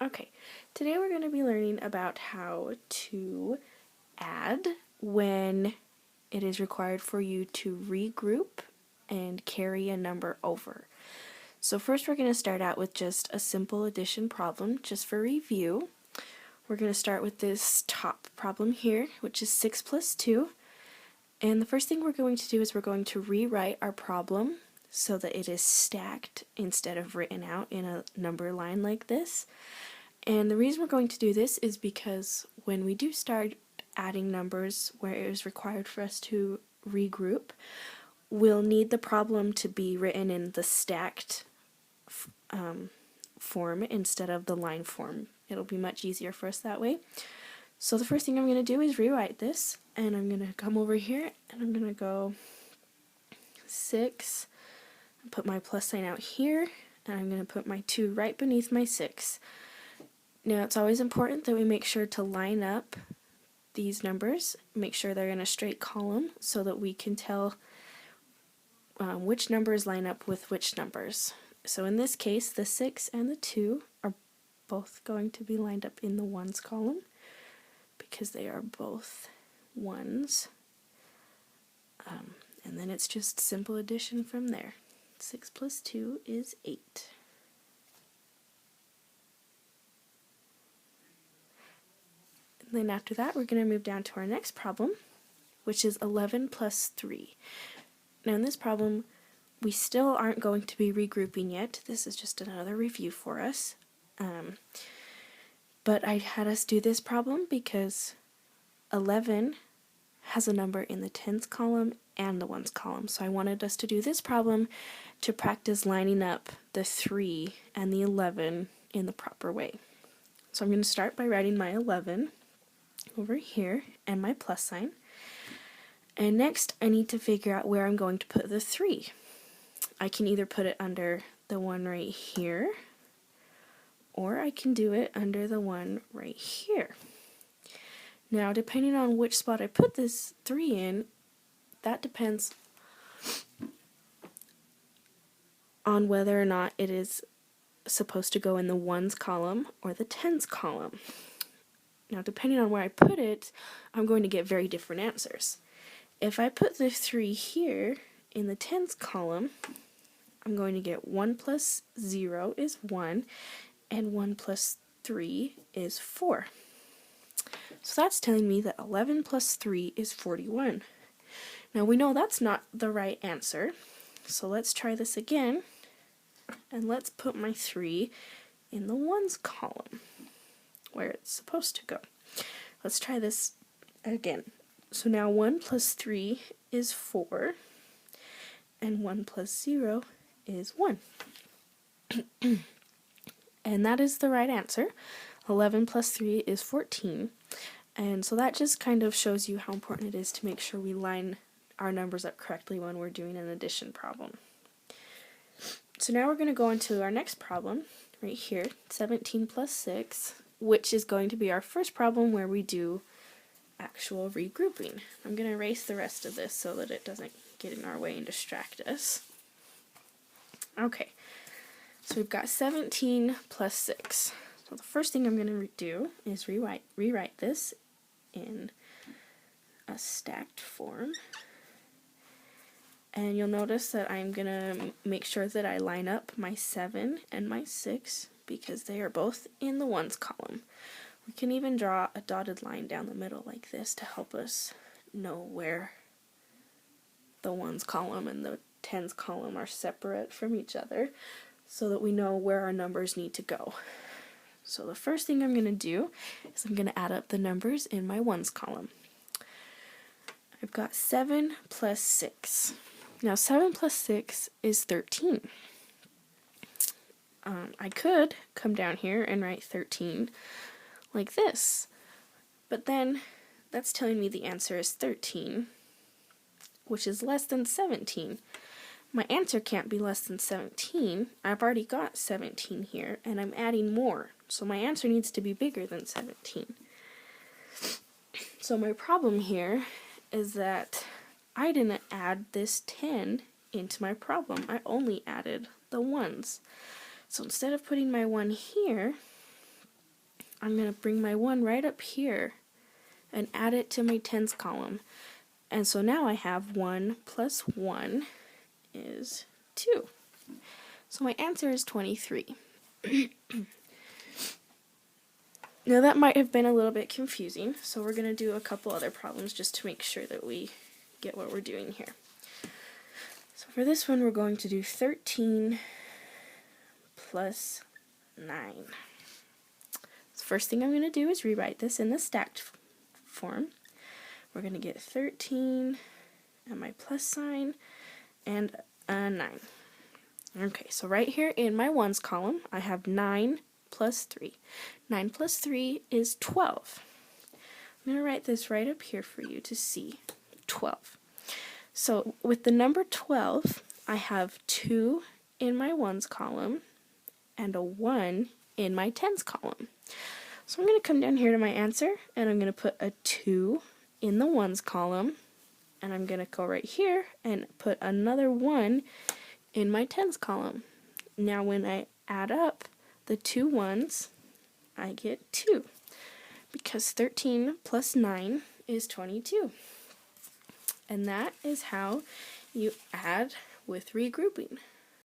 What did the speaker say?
Okay, today we're going to be learning about how to add when it is required for you to regroup and carry a number over. So first we're going to start out with just a simple addition problem, just for review. We're going to start with this top problem here, which is 6 plus 2. And the first thing we're going to do is we're going to rewrite our problem so that it is stacked instead of written out in a number line like this. And the reason we're going to do this is because when we do start adding numbers where it is required for us to regroup, we'll need the problem to be written in the stacked form instead of the line form. It'll be much easier for us that way. So the first thing I'm going to do is rewrite this, and I'm going to come over here and I'm going to go 6, put my plus sign out here, and I'm going to put my 2 right beneath my 6. Now it's always important that we make sure to line up these numbers, make sure they're in a straight column so that we can tell which numbers line up with which numbers. So in this case, the 6 and the 2 are both going to be lined up in the ones column because they are both ones. And then it's just simple addition from there. 6 plus 2 is 8. And then after that, we're going to move down to our next problem, which is 11 plus 3. Now in this problem, we still aren't going to be regrouping yet. This is just another review for us. But I had us do this problem because 11 has a number in the tens column and the ones column. So I wanted us to do this problem to practice lining up the 3 and the 11 in the proper way. So I'm going to start by writing my 11 over here and my plus sign. And next I need to figure out where I'm going to put the 3. I can either put it under the one right here, or I can do it under the one right here. Now depending on which spot I put this 3 in, that depends on whether or not it is supposed to go in the ones column or the tens column. Now depending on where I put it, I'm going to get very different answers. If I put the 3 here in the tens column, I'm going to get 1 plus 0 is 1, and 1 plus 3 is 4. So that's telling me that 11 plus 3 is 41. Now we know that's not the right answer, so let's try this again, and let's put my 3 in the ones column, where it's supposed to go. Let's try this again. So now 1 plus 3 is 4, and 1 plus 0 is 1. And that is the right answer. 11 plus 3 is 14. And so that just kind of shows you how important it is to make sure we line our numbers up correctly when we're doing an addition problem. So now we're going to go into our next problem right here, 17 plus 6, which is going to be our first problem where we do actual regrouping. I'm going to erase the rest of this so that it doesn't get in our way and distract us. Okay, so we've got 17 plus 6. So the first thing I'm going to do is rewrite this in a stacked form. And you'll notice that I'm going to make sure that I line up my 7 and my 6 because they are both in the ones column. We can even draw a dotted line down the middle like this to help us know where the ones column and the tens column are separate from each other so that we know where our numbers need to go. So the first thing I'm going to do is I'm going to add up the numbers in my ones column. I've got 7 plus 6. Now 7 plus 6 is 13. I could come down here and write 13 like this, but then that's telling me the answer is 13, which is less than 17. My answer can't be less than 17. I've already got 17 here, and I'm adding more, so my answer needs to be bigger than 17. So my problem here is that I didn't add this 10 into my problem. I only added the ones. So instead of putting my 1 here, I'm going to bring my 1 right up here and add it to my tens column. And so now I have 1 plus 1 is 2. So my answer is 23. Now that might have been a little bit confusing, so we're going to do a couple other problems just to make sure that we get what we're doing here. So for this one, we're going to do 13 plus 9. So first thing I'm going to do is rewrite this in the stacked form. We're going to get 13 and my plus sign and a 9. Okay, so right here in my ones column, I have 9 plus 3. 9 plus 3 is 12. I'm going to write this right up here for you to see. 12. So with the number 12, I have 2 in my ones column and a 1 in my tens column. So I'm going to come down here to my answer, and I'm going to put a 2 in the ones column, and I'm going to go right here and put another 1 in my tens column. Now when I add up the two ones, I get 2, because 13 plus 9 is 22. And that is how you add with regrouping.